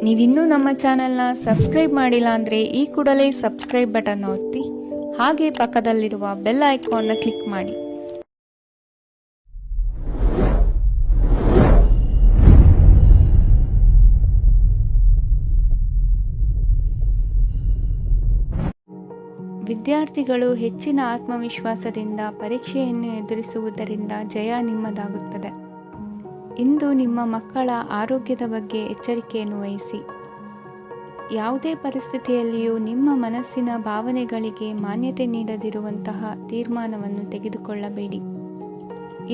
ನೀವಿನ್ನೂ ನಮ್ಮ ಚಾನೆಲ್ನ ಸಬ್ಸ್ಕ್ರೈಬ್ ಮಾಡಿಲ್ಲ ಅಂದರೆ ಈ ಕೂಡಲೇ ಸಬ್ಸ್ಕ್ರೈಬ್ ಬಟನ್ ಒತ್ತಿ ಹಾಗೆ ಪಕ್ಕದಲ್ಲಿರುವ ಬೆಲ್ ಐಕಾನ್ನ ಕ್ಲಿಕ್ ಮಾಡಿ. ವಿದ್ಯಾರ್ಥಿಗಳು ಹೆಚ್ಚಿನ ಆತ್ಮವಿಶ್ವಾಸದಿಂದ ಪರೀಕ್ಷೆಯನ್ನು ಎದುರಿಸುವುದರಿಂದ ಜಯ ನಿಮ್ಮದಾಗುತ್ತದೆ. ಇಂದು ನಿಮ್ಮ ಮಕ್ಕಳ ಆರೋಗ್ಯದ ಬಗ್ಗೆ ಎಚ್ಚರಿಕೆಯನ್ನು ವಹಿಸಿ. ಯಾವುದೇ ಪರಿಸ್ಥಿತಿಯಲ್ಲಿಯೂ ನಿಮ್ಮ ಮನಸ್ಸಿನ ಭಾವನೆಗಳಿಗೆ ಮಾನ್ಯತೆ ನೀಡದಿರುವಂತಹ ತೀರ್ಮಾನವನ್ನು ತೆಗೆದುಕೊಳ್ಳಬೇಡಿ.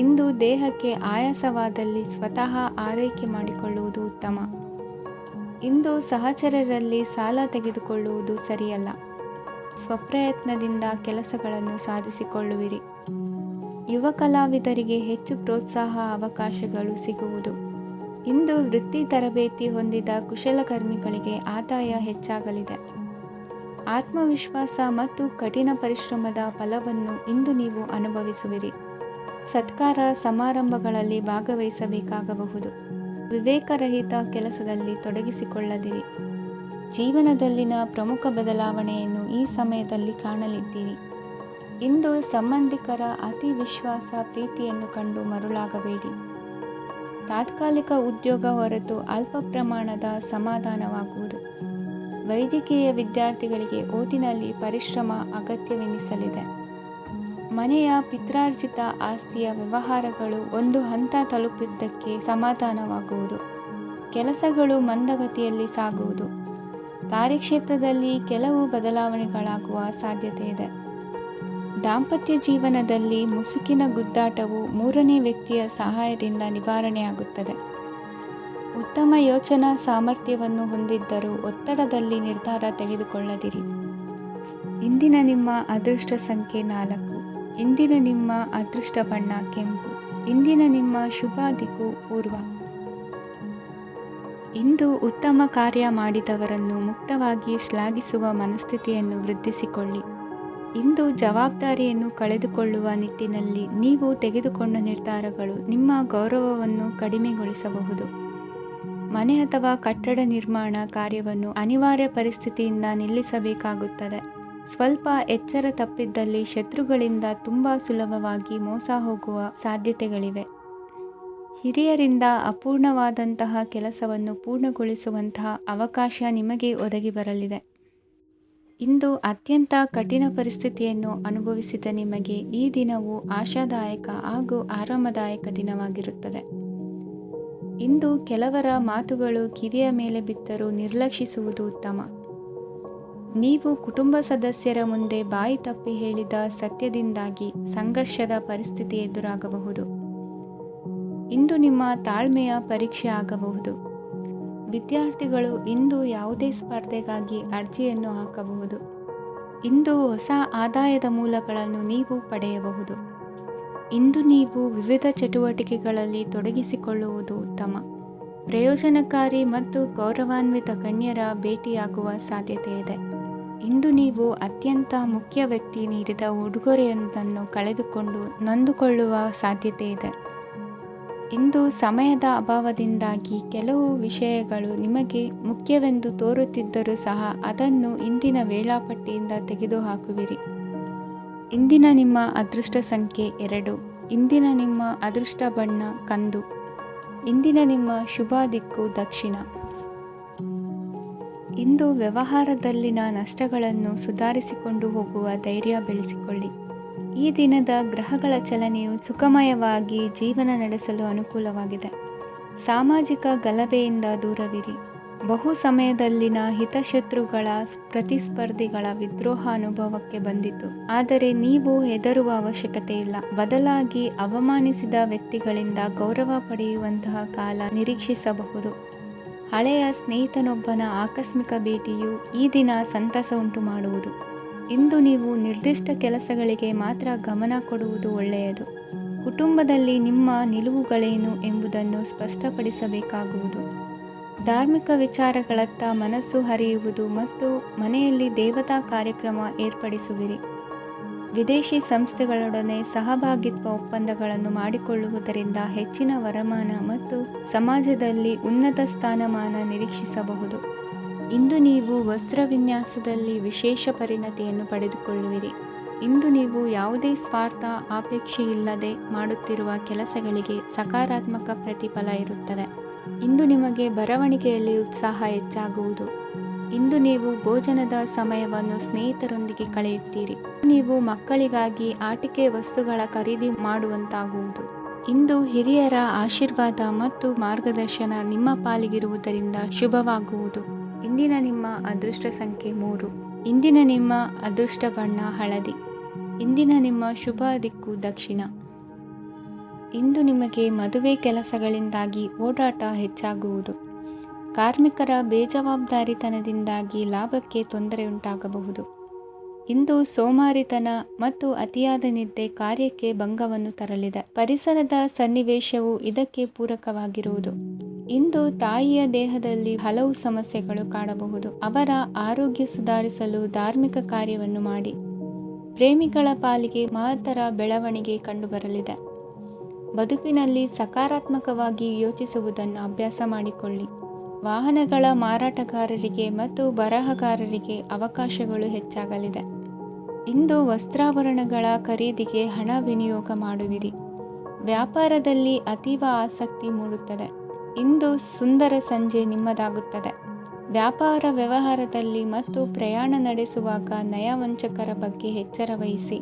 ಇಂದು ದೇಹಕ್ಕೆ ಆಯಾಸವಾದಲ್ಲಿ ಸ್ವತಃ ಆರೈಕೆ ಮಾಡಿಕೊಳ್ಳುವುದು ಉತ್ತಮ. ಇಂದು ಸಹಚರರಲ್ಲಿ ಸಾಲ ತೆಗೆದುಕೊಳ್ಳುವುದು ಸರಿಯಲ್ಲ. ಸ್ವಪ್ರಯತ್ನದಿಂದ ಕೆಲಸಗಳನ್ನು ಸಾಧಿಸಿಕೊಳ್ಳುವಿರಿ. ಯುವ ಕಲಾವಿದರಿಗೆ ಹೆಚ್ಚು ಪ್ರೋತ್ಸಾಹ ಅವಕಾಶಗಳು ಸಿಗುವುದು. ಇಂದು ವೃತ್ತಿ ತರಬೇತಿ ಹೊಂದಿದ ಕುಶಲಕರ್ಮಿಗಳಿಗೆ ಆದಾಯ ಹೆಚ್ಚಾಗಲಿದೆ. ಆತ್ಮವಿಶ್ವಾಸ ಮತ್ತು ಕಠಿಣ ಪರಿಶ್ರಮದ ಫಲವನ್ನು ಇಂದು ನೀವು ಅನುಭವಿಸುವಿರಿ. ಸತ್ಕಾರ ಸಮಾರಂಭಗಳಲ್ಲಿ ಭಾಗವಹಿಸಬೇಕಾಗಬಹುದು. ವಿವೇಕರಹಿತ ಕೆಲಸದಲ್ಲಿ ತೊಡಗಿಸಿಕೊಳ್ಳದಿರಿ. ಜೀವನದಲ್ಲಿನ ಪ್ರಮುಖ ಬದಲಾವಣೆಯನ್ನು ಈ ಸಮಯದಲ್ಲಿ ಕಾಣಲಿದ್ದೀರಿ. ಇಂದು ಸಂಬಂಧಿಕರ ಅತಿ ವಿಶ್ವಾಸ ಪ್ರೀತಿಯನ್ನು ಕಂಡು ಮರುಳಾಗಬೇಡಿ. ತಾತ್ಕಾಲಿಕ ಉದ್ಯೋಗ ಹೊರತು ಅಲ್ಪ ಪ್ರಮಾಣದ ಸಮಾಧಾನವಾಗುವುದು. ವೈದ್ಯಕೀಯ ವಿದ್ಯಾರ್ಥಿಗಳಿಗೆ ಓದಿನಲ್ಲಿ ಪರಿಶ್ರಮ ಅಗತ್ಯವೆನಿಸಲಿದೆ. ಮನೆಯ ಪಿತ್ರಾರ್ಜಿತ ಆಸ್ತಿಯ ವ್ಯವಹಾರಗಳು ಒಂದು ಹಂತ ತಲುಪಿದ್ದಕ್ಕೆ ಸಮಾಧಾನವಾಗುವುದು. ಕೆಲಸಗಳು ಮಂದಗತಿಯಲ್ಲಿ ಸಾಗುವುದು. ಕಾರ್ಯಕ್ಷೇತ್ರದಲ್ಲಿ ಕೆಲವು ಬದಲಾವಣೆಗಳಾಗುವ ಸಾಧ್ಯತೆ ಇದೆ. ದಾಂಪತ್ಯ ಜೀವನದಲ್ಲಿ ಮುಸುಕಿನ ಗುದ್ದಾಟವು ಮೂರನೇ ವ್ಯಕ್ತಿಯ ಸಹಾಯದಿಂದ ನಿವಾರಣೆಯಾಗುತ್ತದೆ. ಉತ್ತಮ ಯೋಚನಾ ಸಾಮರ್ಥ್ಯವನ್ನು ಹೊಂದಿದ್ದರೂ ಒತ್ತಡದಲ್ಲಿ ನಿರ್ಧಾರ ತೆಗೆದುಕೊಳ್ಳದಿರಿ. ಇಂದಿನ ನಿಮ್ಮ ಅದೃಷ್ಟ ಸಂಖ್ಯೆ 4. ಇಂದಿನ ನಿಮ್ಮ ಅದೃಷ್ಟ ಬಣ್ಣ ಕೆಂಪು. ಇಂದಿನ ನಿಮ್ಮ ಶುಭ ದಿಕ್ಕು ಪೂರ್ವ. ಇಂದು ಉತ್ತಮ ಕಾರ್ಯ ಮಾಡಿದವರನ್ನು ಮುಕ್ತವಾಗಿ ಶ್ಲಾಘಿಸುವ ಮನಸ್ಥಿತಿಯನ್ನು ವೃದ್ಧಿಸಿಕೊಳ್ಳಿ. ಇಂದು ಜವಾಬ್ದಾರಿಯನ್ನು ಕಳೆದುಕೊಳ್ಳುವ ನಿಟ್ಟಿನಲ್ಲಿ ನೀವು ತೆಗೆದುಕೊಂಡ ನಿರ್ಧಾರಗಳು ನಿಮ್ಮ ಗೌರವವನ್ನು ಕಡಿಮೆಗೊಳಿಸಬಹುದು. ಮನೆ ಅಥವಾ ಕಟ್ಟಡ ನಿರ್ಮಾಣ ಕಾರ್ಯವನ್ನು ಅನಿವಾರ್ಯ ಪರಿಸ್ಥಿತಿಯಿಂದ ನಿಲ್ಲಿಸಬೇಕಾಗುತ್ತದೆ. ಸ್ವಲ್ಪ ಎಚ್ಚರ ತಪ್ಪಿದ್ದಲ್ಲಿ ಶತ್ರುಗಳಿಂದ ತುಂಬ ಸುಲಭವಾಗಿ ಮೋಸ ಹೋಗುವ ಸಾಧ್ಯತೆಗಳಿವೆ. ಹಿರಿಯರಿಂದ ಅಪೂರ್ಣವಾದಂತಹ ಕೆಲಸವನ್ನು ಪೂರ್ಣಗೊಳಿಸುವಂತಹ ಅವಕಾಶ ನಿಮಗೆ ಒದಗಿ ಬರಲಿದೆ. ಇಂದು ಅತ್ಯಂತ ಕಠಿಣ ಪರಿಸ್ಥಿತಿಯನ್ನು ಅನುಭವಿಸಿದ ನಿಮಗೆ ಈ ದಿನವು ಆಶಾದಾಯಕ ಹಾಗೂ ಆರಾಮದಾಯಕ ದಿನವಾಗಿರುತ್ತದೆ. ಇಂದು ಕೆಲವರ ಮಾತುಗಳು ಕಿವಿಯ ಮೇಲೆ ಬಿದ್ದರೂ ನಿರ್ಲಕ್ಷಿಸುವುದು ಉತ್ತಮ. ನೀವು ಕುಟುಂಬ ಸದಸ್ಯರ ಮುಂದೆ ಬಾಯಿ ತಪ್ಪಿ ಹೇಳಿದ ಸತ್ಯದಿಂದಾಗಿ ಸಂಘರ್ಷದ ಪರಿಸ್ಥಿತಿ ಎದುರಾಗಬಹುದು. ಇಂದು ನಿಮ್ಮ ತಾಳ್ಮೆಯ ಪರೀಕ್ಷೆ ಆಗಬಹುದು. ವಿದ್ಯಾರ್ಥಿಗಳು ಇಂದು ಯಾವುದೇ ಸ್ಪರ್ಧೆಗಾಗಿ ಅರ್ಜಿಯನ್ನು ಹಾಕಬಹುದು. ಇಂದು ಹೊಸ ಆದಾಯದ ಮೂಲಗಳನ್ನು ನೀವು ಪಡೆಯಬಹುದು. ಇಂದು ನೀವು ವಿವಿಧ ಚಟುವಟಿಕೆಗಳಲ್ಲಿ ತೊಡಗಿಸಿಕೊಳ್ಳುವುದು ಉತ್ತಮ. ಪ್ರಯೋಜನಕಾರಿ ಮತ್ತು ಗೌರವಾನ್ವಿತ ಗಣ್ಯರ ಭೇಟಿಯಾಗುವ ಸಾಧ್ಯತೆ ಇದೆ. ಇಂದು ನೀವು ಅತ್ಯಂತ ಮುಖ್ಯ ವ್ಯಕ್ತಿ ನೀಡಿದ ಉಡುಗೊರೆಯೊಂದನ್ನು ಕಳೆದುಕೊಂಡು ನೊಂದುಕೊಳ್ಳುವ ಸಾಧ್ಯತೆ ಇದೆ. ಇಂದು ಸಮಯದ ಅಭಾವದಿಂದಾಗಿ ಕೆಲವು ವಿಷಯಗಳು ನಿಮಗೆ ಮುಖ್ಯವೆಂದು ತೋರುತ್ತಿದ್ದರೂ ಸಹ ಅದನ್ನು ಇಂದಿನ ವೇಳಾಪಟ್ಟಿಯಿಂದ ತೆಗೆದುಹಾಕುವಿರಿ. ಇಂದಿನ ನಿಮ್ಮ ಅದೃಷ್ಟ ಸಂಖ್ಯೆ 2. ಇಂದಿನ ನಿಮ್ಮ ಅದೃಷ್ಟ ಬಣ್ಣ ಕಂದು. ಇಂದಿನ ನಿಮ್ಮ ಶುಭ ದಿಕ್ಕು ದಕ್ಷಿಣ. ಇಂದು ವ್ಯವಹಾರದಲ್ಲಿನ ನಷ್ಟಗಳನ್ನು ಸುಧಾರಿಸಿಕೊಂಡು ಹೋಗುವ ಧೈರ್ಯ ಬೆಳೆಸಿಕೊಳ್ಳಿ. ಈ ದಿನದ ಗ್ರಹಗಳ ಚಲನೆಯು ಸುಖಮಯವಾಗಿ ಜೀವನ ನಡೆಸಲು ಅನುಕೂಲವಾಗಿದೆ. ಸಾಮಾಜಿಕ ಗಲಭೆಯಿಂದ ದೂರವಿರಿ. ಬಹು ಸಮಯದಲ್ಲಿನ ಹಿತಶತ್ರುಗಳ ಪ್ರತಿಸ್ಪರ್ಧಿಗಳ ವಿದ್ರೋಹ ಅನುಭವಕ್ಕೆ ಬಂದಿತು. ಆದರೆ ನೀವು ಹೆದರುವ ಅವಶ್ಯಕತೆ ಇಲ್ಲ. ಬದಲಾಗಿ ಅವಮಾನಿಸಿದ ವ್ಯಕ್ತಿಗಳಿಂದ ಗೌರವ ಪಡೆಯುವಂತಹ ಕಾಲ ನಿರೀಕ್ಷಿಸಬಹುದು. ಹಳೆಯ ಸ್ನೇಹಿತನೊಬ್ಬನ ಆಕಸ್ಮಿಕ ಭೇಟಿಯು ಈ ದಿನ ಸಂತಸ ಉಂಟು ಮಾಡುವುದು. ಇಂದು ನೀವು ನಿರ್ದಿಷ್ಟ ಕೆಲಸಗಳಿಗೆ ಮಾತ್ರ ಗಮನ ಕೊಡುವುದು ಒಳ್ಳೆಯದು. ಕುಟುಂಬದಲ್ಲಿ ನಿಮ್ಮ ನಿಲುವುಗಳೇನು ಎಂಬುದನ್ನು ಸ್ಪಷ್ಟಪಡಿಸಬೇಕಾಗುವುದು. ಧಾರ್ಮಿಕ ವಿಚಾರಗಳತ್ತ ಮನಸ್ಸು ಹರಿಯುವುದು ಮತ್ತು ಮನೆಯಲ್ಲಿ ದೇವತಾ ಕಾರ್ಯಕ್ರಮ ಏರ್ಪಡಿಸುವಿರಿ. ವಿದೇಶಿ ಸಂಸ್ಥೆಗಳೊಡನೆ ಸಹಭಾಗಿತ್ವ ಒಪ್ಪಂದಗಳನ್ನು ಮಾಡಿಕೊಳ್ಳುವುದರಿಂದ ಹೆಚ್ಚಿನ ವರಮಾನ ಮತ್ತು ಸಮಾಜದಲ್ಲಿ ಉನ್ನತ ಸ್ಥಾನಮಾನ ನಿರೀಕ್ಷಿಸಬಹುದು. ಇಂದು ನೀವು ವಸ್ತ್ರ ವಿನ್ಯಾಸದಲ್ಲಿ ವಿಶೇಷ ಪರಿಣತಿಯನ್ನು ಪಡೆದುಕೊಳ್ಳುವಿರಿ. ಇಂದು ನೀವು ಯಾವುದೇ ಸ್ವಾರ್ಥ ಅಪೇಕ್ಷೆಯಿಲ್ಲದೆ ಮಾಡುತ್ತಿರುವ ಕೆಲಸಗಳಿಗೆ ಸಕಾರಾತ್ಮಕ ಪ್ರತಿಫಲ ಇರುತ್ತದೆ. ಇಂದು ನಿಮಗೆ ಬರವಣಿಗೆಯಲ್ಲಿ ಉತ್ಸಾಹ ಹೆಚ್ಚಾಗುವುದು. ಇಂದು ನೀವು ಭೋಜನದ ಸಮಯವನ್ನು ಸ್ನೇಹಿತರೊಂದಿಗೆ ಕಳೆಯುತ್ತೀರಿ. ನೀವು ಮಕ್ಕಳಿಗಾಗಿ ಆಟಿಕೆ ವಸ್ತುಗಳ ಖರೀದಿ ಮಾಡುವಂತಾಗುವುದು. ಇಂದು ಹಿರಿಯರ ಆಶೀರ್ವಾದ ಮತ್ತು ಮಾರ್ಗದರ್ಶನ ನಿಮ್ಮ ಪಾಲಿಗಿರುವುದರಿಂದ ಶುಭವಾಗುವುದು. ಇಂದಿನ ನಿಮ್ಮ ಅದೃಷ್ಟ ಸಂಖ್ಯೆ 3. ಇಂದಿನ ನಿಮ್ಮ ಅದೃಷ್ಟ ಬಣ್ಣ ಹಳದಿ. ಇಂದಿನ ನಿಮ್ಮ ಶುಭ ದಿಕ್ಕು ದಕ್ಷಿಣ. ಇಂದು ನಿಮಗೆ ಮದುವೆ ಕೆಲಸಗಳಿಂದಾಗಿ ಓಡಾಟ ಹೆಚ್ಚಾಗುವುದು. ಕಾರ್ಮಿಕರ ಬೇಜವಾಬ್ದಾರಿತನದಿಂದಾಗಿ ಲಾಭಕ್ಕೆ ತೊಂದರೆಯುಂಟಾಗಬಹುದು. ಇಂದು ಸೋಮಾರಿತನ ಮತ್ತು ಅತಿಯಾದ ನಿದ್ದೆ ಕಾರ್ಯಕ್ಕೆ ಭಂಗವನ್ನು ತರಲಿದೆ. ಪರಿಸರದ ಸನ್ನಿವೇಶವು ಇದಕ್ಕೆ ಪೂರಕವಾಗಿರುವುದು. ಇಂದು ತಾಯಿಯ ದೇಹದಲ್ಲಿ ಹಲವು ಸಮಸ್ಯೆಗಳು ಕಾಡಬಹುದು. ಅವರ ಆರೋಗ್ಯ ಸುಧಾರಿಸಲು ಧಾರ್ಮಿಕ ಕಾರ್ಯವನ್ನು ಮಾಡಿ. ಪ್ರೇಮಿಗಳ ಪಾಲಿಗೆ ಮಹತ್ತರ ಬೆಳವಣಿಗೆ ಕಂಡುಬರಲಿದೆ. ಬದುಕಿನಲ್ಲಿ ಸಕಾರಾತ್ಮಕವಾಗಿ ಯೋಚಿಸುವುದನ್ನು ಅಭ್ಯಾಸ ಮಾಡಿಕೊಳ್ಳಿ. ವಾಹನಗಳ ಮಾರಾಟಗಾರರಿಗೆ ಮತ್ತು ಬರಹಗಾರರಿಗೆ ಅವಕಾಶಗಳು ಹೆಚ್ಚಾಗಲಿದೆ. ಇಂದು ವಸ್ತ್ರಾಭರಣಗಳ ಖರೀದಿಗೆ ಹಣ ವಿನಿಯೋಗ ಮಾಡುವಿರಿ. ವ್ಯಾಪಾರದಲ್ಲಿ ಅತೀವ ಆಸಕ್ತಿ ಮೂಡುತ್ತದೆ. ಇಂದು ಸುಂದರ ಸಂಜೆ ನಿಮ್ಮದಾಗುತ್ತದೆ. ವ್ಯಾಪಾರ ವ್ಯವಹಾರದಲ್ಲಿ ಮತ್ತು ಪ್ರಯಾಣ ನಡೆಸುವಾಗ ನಯವಂಚಕರ ಬಗ್ಗೆ ಎಚ್ಚರ ವಹಿಸಿ.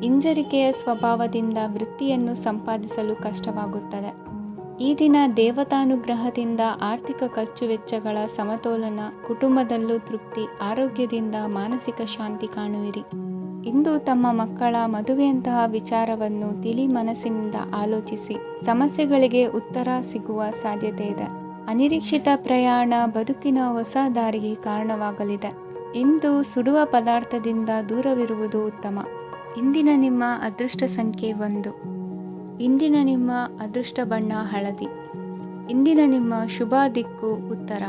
ಹಿಂಜರಿಕೆಯ ಸ್ವಭಾವದಿಂದ ವೃತ್ತಿಯನ್ನು ಸಂಪಾದಿಸಲು ಕಷ್ಟವಾಗುತ್ತದೆ. ಈ ದಿನ ದೇವತಾನುಗ್ರಹದಿಂದ ಆರ್ಥಿಕ ಖರ್ಚು ವೆಚ್ಚಗಳ ಸಮತೋಲನ, ಕುಟುಂಬದಲ್ಲೂ ತೃಪ್ತಿ, ಆರೋಗ್ಯದಿಂದ ಮಾನಸಿಕ ಶಾಂತಿ ಕಾಣುವಿರಿ. ಇಂದು ತಮ್ಮ ಮಕ್ಕಳ ಮದುವೆಯಂತಹ ವಿಚಾರವನ್ನು ತಿಳಿ ಮನಸ್ಸಿನಿಂದ ಆಲೋಚಿಸಿ. ಸಮಸ್ಯೆಗಳಿಗೆ ಉತ್ತರ ಸಿಗುವ ಸಾಧ್ಯತೆ ಇದೆ. ಅನಿರೀಕ್ಷಿತ ಪ್ರಯಾಣ ಬದುಕಿನ ಹೊಸ ದಾರಿಗೆ ಕಾರಣವಾಗಲಿದೆ. ಇಂದು ಸುಡುವ ಪದಾರ್ಥದಿಂದ ದೂರವಿರುವುದು ಉತ್ತಮ. ಇಂದಿನ ನಿಮ್ಮ ಅದೃಷ್ಟ ಸಂಖ್ಯೆ 1. ಇಂದಿನ ನಿಮ್ಮ ಅದೃಷ್ಟ ಬಣ್ಣ ಹಳದಿ. ಇಂದಿನ ನಿಮ್ಮ ಶುಭ ದಿಕ್ಕು ಉತ್ತರ.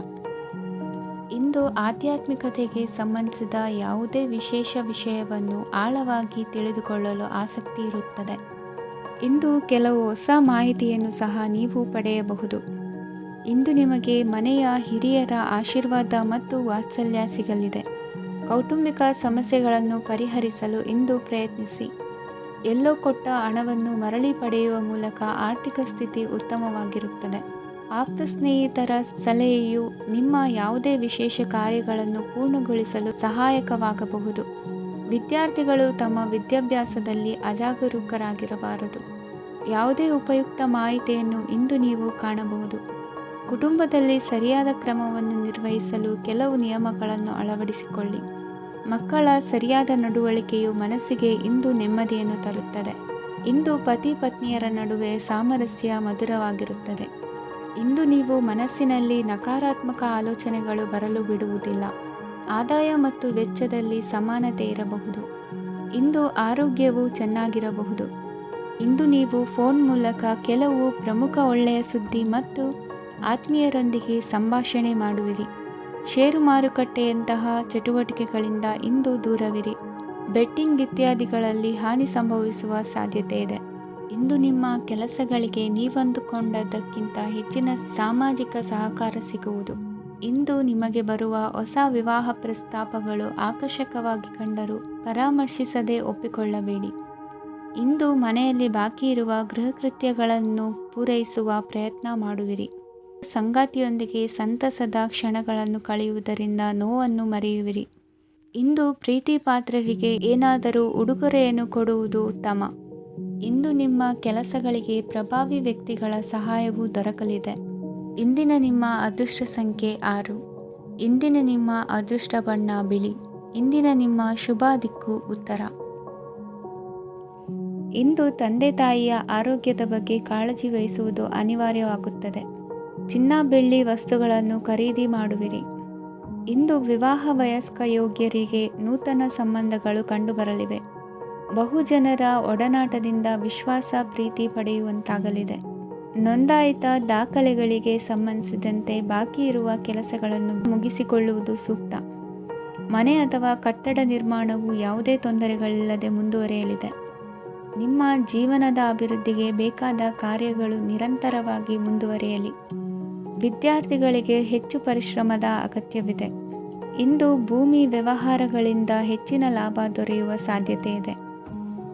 ಇಂದು ಆಧ್ಯಾತ್ಮಿಕತೆಗೆ ಸಂಬಂಧಿಸಿದ ಯಾವುದೇ ವಿಶೇಷ ವಿಷಯವನ್ನು ಆಳವಾಗಿ ತಿಳಿದುಕೊಳ್ಳಲು ಆಸಕ್ತಿ ಇರುತ್ತದೆ. ಇಂದು ಕೆಲವು ಹೊಸ ಮಾಹಿತಿಯನ್ನು ಸಹ ನೀವು ಪಡೆಯಬಹುದು. ಇಂದು ನಿಮಗೆ ಮನೆಯ ಹಿರಿಯರ ಆಶೀರ್ವಾದ ಮತ್ತು ವಾತ್ಸಲ್ಯ ಸಿಗಲಿದೆ. ಕೌಟುಂಬಿಕ ಸಮಸ್ಯೆಗಳನ್ನು ಪರಿಹರಿಸಲು ಇಂದು ಪ್ರಯತ್ನಿಸಿ. ಎಲ್ಲೋ ಕೊಟ್ಟ ಹಣವನ್ನು ಮರಳಿ ಪಡೆಯುವ ಮೂಲಕ ಆರ್ಥಿಕ ಸ್ಥಿತಿ ಉತ್ತಮವಾಗಿರುತ್ತದೆ. ಆಪ್ತ ಸ್ನೇಹಿತರ ಸಲಹೆಯು ನಿಮ್ಮ ಯಾವುದೇ ವಿಶೇಷ ಕಾರ್ಯಗಳನ್ನು ಪೂರ್ಣಗೊಳಿಸಲು ಸಹಾಯಕವಾಗಬಹುದು. ವಿದ್ಯಾರ್ಥಿಗಳು ತಮ್ಮ ವಿದ್ಯಾಭ್ಯಾಸದಲ್ಲಿ ಅಜಾಗರೂಕರಾಗಿರಬಾರದು. ಯಾವುದೇ ಉಪಯುಕ್ತ ಮಾಹಿತಿಯನ್ನು ಇಂದು ನೀವು ಕಾಣಬಹುದು. ಕುಟುಂಬದಲ್ಲಿ ಸರಿಯಾದ ಕ್ರಮವನ್ನು ನಿರ್ವಹಿಸಲು ಕೆಲವು ನಿಯಮಗಳನ್ನು ಅಳವಡಿಸಿಕೊಳ್ಳಿ. ಮಕ್ಕಳ ಸರಿಯಾದ ನಡವಳಿಕೆಯು ಮನಸ್ಸಿಗೆ ಇಂದು ನೆಮ್ಮದಿಯನ್ನು ತರುತ್ತದೆ. ಇಂದು ಪತಿ ಪತ್ನಿಯರ ನಡುವೆ ಸಾಮರಸ್ಯ ಮಧುರವಾಗಿರುತ್ತದೆ. ಇಂದು ನೀವು ಮನಸ್ಸಿನಲ್ಲಿ ನಕಾರಾತ್ಮಕ ಆಲೋಚನೆಗಳು ಬರಲು ಬಿಡುವುದಿಲ್ಲ. ಆದಾಯ ಮತ್ತು ವೆಚ್ಚದಲ್ಲಿ ಸಮಾನತೆ ಇರಬಹುದು. ಇಂದು ಆರೋಗ್ಯವು ಚೆನ್ನಾಗಿರಬಹುದು. ಇಂದು ನೀವು ಫೋನ್ ಮೂಲಕ ಕೆಲವು ಪ್ರಮುಖ ಒಳ್ಳೆಯ ಸುದ್ದಿ ಮತ್ತು ಆತ್ಮೀಯರೊಂದಿಗೆ ಸಂಭಾಷಣೆ ಮಾಡುವಿರಿ. ಷೇರು ಮಾರುಕಟ್ಟೆಯಂತಹ ಚಟುವಟಿಕೆಗಳಿಂದ ಇಂದು ದೂರವಿರಿ. ಬೆಟ್ಟಿಂಗ್ ಇತ್ಯಾದಿಗಳಲ್ಲಿ ಹಾನಿ ಸಂಭವಿಸುವ ಸಾಧ್ಯತೆ ಇದೆ. ಇಂದು ನಿಮ್ಮ ಕೆಲಸಗಳಿಗೆ ನೀವಂದುಕೊಂಡದ್ದಕ್ಕಿಂತ ಹೆಚ್ಚಿನ ಸಾಮಾಜಿಕ ಸಹಕಾರ ಸಿಗುವುದು. ಇಂದು ನಿಮಗೆ ಬರುವ ಹೊಸ ವಿವಾಹ ಪ್ರಸ್ತಾಪಗಳು ಆಕರ್ಷಕವಾಗಿ ಕಂಡರೂ ಪರಾಮರ್ಶಿಸದೆ ಒಪ್ಪಿಕೊಳ್ಳಬೇಡಿ. ಇಂದು ಮನೆಯಲ್ಲಿ ಬಾಕಿ ಇರುವ ಗೃಹಕೃತ್ಯಗಳನ್ನು ಪೂರೈಸುವ ಪ್ರಯತ್ನ ಮಾಡುವಿರಿ. ಸಂಗಾತಿಯೊಂದಿಗೆ ಸಂತಸದ ಕ್ಷಣಗಳನ್ನು ಕಳೆಯುವುದರಿಂದ ನೋವನ್ನು ಮರೆಯುವಿರಿ. ಇಂದು ಪ್ರೀತಿ ಪಾತ್ರರಿಗೆ ಏನಾದರೂ ಉಡುಗೊರೆಯನ್ನು ಕೊಡುವುದು ಉತ್ತಮ. ಇಂದು ನಿಮ್ಮ ಕೆಲಸಗಳಿಗೆ ಪ್ರಭಾವಿ ವ್ಯಕ್ತಿಗಳ ಸಹಾಯವು ದೊರಕಲಿದೆ. ಇಂದಿನ ನಿಮ್ಮ ಅದೃಷ್ಟ ಸಂಖ್ಯೆ 6. ಇಂದಿನ ನಿಮ್ಮ ಅದೃಷ್ಟ ಬಣ್ಣ ಬಿಳಿ. ಇಂದಿನ ನಿಮ್ಮ ಶುಭ ದಿಕ್ಕು ಉತ್ತರ. ಇಂದು ತಂದೆ ತಾಯಿಯ ಆರೋಗ್ಯದ ಬಗ್ಗೆ ಕಾಳಜಿ ವಹಿಸುವುದು ಅನಿವಾರ್ಯವಾಗುತ್ತದೆ. ಚಿನ್ನ ಬೆಳ್ಳಿ ವಸ್ತುಗಳನ್ನು ಖರೀದಿ ಮಾಡುವಿರಿ. ಇಂದು ವಿವಾಹ ವಯಸ್ಕ ಯೋಗ್ಯರಿಗೆ ನೂತನ ಸಂಬಂಧಗಳು ಕಂಡುಬರಲಿವೆ. ಬಹುಜನರ ಒಡನಾಟದಿಂದ ವಿಶ್ವಾಸ ಪ್ರೀತಿ ಪಡೆಯುವಂತಾಗಲಿದೆ. ನೋಂದಾಯಿತ ದಾಖಲೆಗಳಿಗೆ ಸಂಬಂಧಿಸಿದಂತೆ ಬಾಕಿ ಇರುವ ಕೆಲಸಗಳನ್ನು ಮುಗಿಸಿಕೊಳ್ಳುವುದು ಸೂಕ್ತ. ಮನೆ ಅಥವಾ ಕಟ್ಟಡ ನಿರ್ಮಾಣವು ಯಾವುದೇ ತೊಂದರೆಗಳಿಲ್ಲದೆ ಮುಂದುವರಿಯಲಿದೆ. ನಿಮ್ಮ ಜೀವನದ ಅಭಿವೃದ್ಧಿಗೆ ಬೇಕಾದ ಕಾರ್ಯಗಳು ನಿರಂತರವಾಗಿ ಮುಂದುವರಿಯಲಿ. ವಿದ್ಯಾರ್ಥಿಗಳಿಗೆ ಹೆಚ್ಚು ಪರಿಶ್ರಮದ ಅಗತ್ಯವಿದೆ. ಇಂದು ಭೂಮಿ ವ್ಯವಹಾರಗಳಿಂದ ಹೆಚ್ಚಿನ ಲಾಭ ದೊರೆಯುವ ಸಾಧ್ಯತೆ ಇದೆ.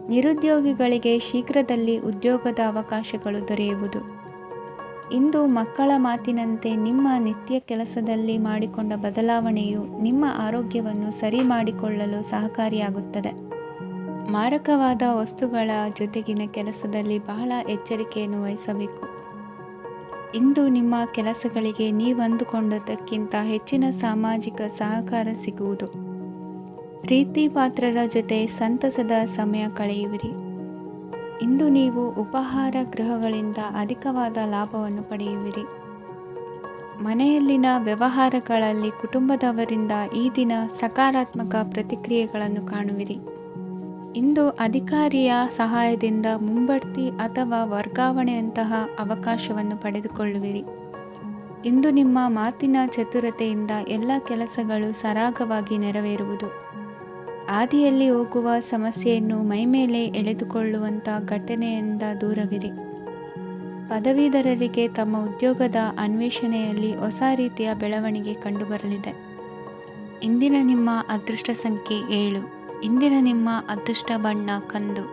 ನಿರುದ್ಯೋಗಿಗಳಿಗೆ ಶೀಘ್ರದಲ್ಲಿ ಉದ್ಯೋಗದ ಅವಕಾಶಗಳು ದೊರೆಯುವುದು. ಇಂದು ಮಕ್ಕಳ ಮಾತಿನಂತೆ ನಿಮ್ಮ ನಿತ್ಯ ಕೆಲಸದಲ್ಲಿ ಮಾಡಿಕೊಂಡ ಬದಲಾವಣೆಯು ನಿಮ್ಮ ಆರೋಗ್ಯವನ್ನು ಸರಿ ಮಾಡಿಕೊಳ್ಳಲು ಸಹಕಾರಿಯಾಗುತ್ತದೆ. ಮಾರಕವಾದ ವಸ್ತುಗಳ ಜೊತೆಗಿನ ಕೆಲಸದಲ್ಲಿ ಬಹಳ ಎಚ್ಚರಿಕೆಯನ್ನು ವಹಿಸಬೇಕು. ಇಂದು ನಿಮ್ಮ ಕೆಲಸಗಳಿಗೆ ನೀವಂದುಕೊಂಡದ್ದಕ್ಕಿಂತ ಹೆಚ್ಚಿನ ಸಾಮಾಜಿಕ ಸಹಕಾರ ಸಿಗುವುದು. ಪ್ರೀತಿ ಪಾತ್ರರ ಜೊತೆ ಸಂತಸದ ಸಮಯ ಕಳೆಯುವಿರಿ. ಇಂದು ನೀವು ಉಪಹಾರ ಗೃಹಗಳಿಂದ ಅಧಿಕವಾದ ಲಾಭವನ್ನು ಪಡೆಯುವಿರಿ. ಮನೆಯಲ್ಲಿನ ವ್ಯವಹಾರಗಳಲ್ಲಿ ಕುಟುಂಬದವರಿಂದ ಈ ದಿನ ಸಕಾರಾತ್ಮಕ ಪ್ರತಿಕ್ರಿಯೆಗಳನ್ನು ಕಾಣುವಿರಿ. ಇಂದು ಅಧಿಕಾರಿಯ ಸಹಾಯದಿಂದ ಮುಂಬಡ್ತಿ ಅಥವಾ ವರ್ಗಾವಣೆಯಂತಹ ಅವಕಾಶವನ್ನು ಪಡೆದುಕೊಳ್ಳುವಿರಿ. ಇಂದು ನಿಮ್ಮ ಮಾತಿನ ಚತುರತೆಯಿಂದ ಎಲ್ಲ ಕೆಲಸಗಳು ಸರಾಗವಾಗಿ ನೆರವೇರುವುದು. ಹಾದಿಯಲ್ಲಿ ಹೋಗುವ ಸಮಸ್ಯೆಯನ್ನು ಮೈಮೇಲೆ ಎಳೆದುಕೊಳ್ಳುವಂಥ ಘಟನೆಯಿಂದ ದೂರವಿರಿ. ಪದವೀಧರರಿಗೆ ತಮ್ಮ ಉದ್ಯೋಗದ ಅನ್ವೇಷಣೆಯಲ್ಲಿ ಹೊಸ ರೀತಿಯ ಬೆಳವಣಿಗೆ ಕಂಡುಬರಲಿದೆ. ಇಂದಿನ ನಿಮ್ಮ ಅದೃಷ್ಟ ಸಂಖ್ಯೆ 7. ಇಂದಿನ ನಿಮ್ಮ ಅದೃಷ್ಟ ಬಣ್ಣ ಕಂದು.